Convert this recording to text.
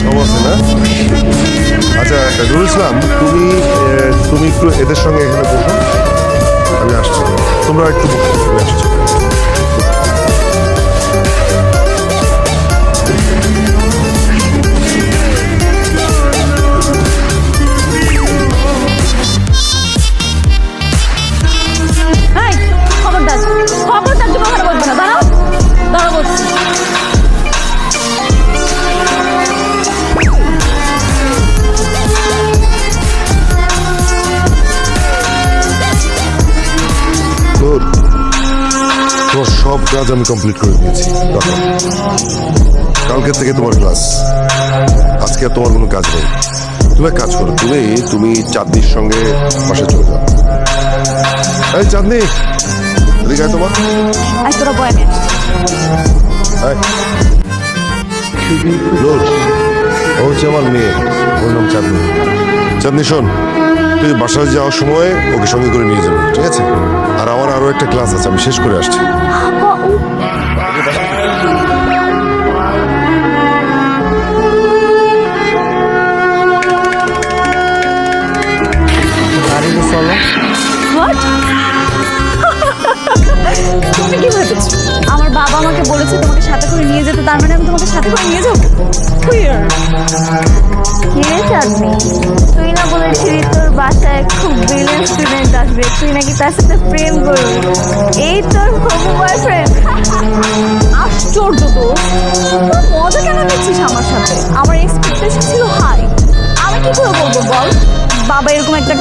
সব আছে না? আচ্ছা নুরুল ইসলাম, তুমি একটু এদের সঙ্গে এখানে বসো, আমি আসছি। তোমরা একটু বসো, আমি আসছি। এই, খবরদার তুমি ওখানে বলবে না। দাঁড়াও দাঁড়াও বলছি। গুড, তোমার সব কাজ আমি কমপ্লিট করে দিয়েছি। দেখো, কালকে থেকে তোমার ক্লাস, আজকে আর তোমার কোনো কাজ নেই। তুমি এক কাজ করো, তুমি চাঁদনির সঙ্গে বাসায় চলে যাও। এই চাঁদনি, এদিকে আয় তোমার। আজ তোরা বয়ানে আয়। নূর, ও হচ্ছে আমার মেয়ে, ওর নাম চাঁদনি। চাঁদনি শোন, তুই বাসায় যাওয়ার সময় ওকে সঙ্গে করে নিয়ে যাবি, ঠিক আছে? আর আমার আরো একটা ক্লাস আছে, আমি শেষ করে আসছি। What? তুমি কি ভেবেছো আমার বাবা আমাকে বলেছে তোমাকে সাথে করে নিয়ে যেতে, তার মানে আমি তোমাকে সাথে করে নিয়ে যাবো? কিরে চাঁদনি, তুই না বলেছিলি তোর বাসায় খুব ব্রিলিয়েন্ট স্টুডেন্ট আসবে, তুই নাকি তার সাথে প্রেম করবি? এই তোর হবু বয়ফ্রেন্ড? আশ্চর্য তো, তোর মজা কেন নিচ্ছিস আমার সাথে? আমার এক্সপেকটেশন ছিল হাই, আমি কি করে বলবো বল? বাবা এরকম একটা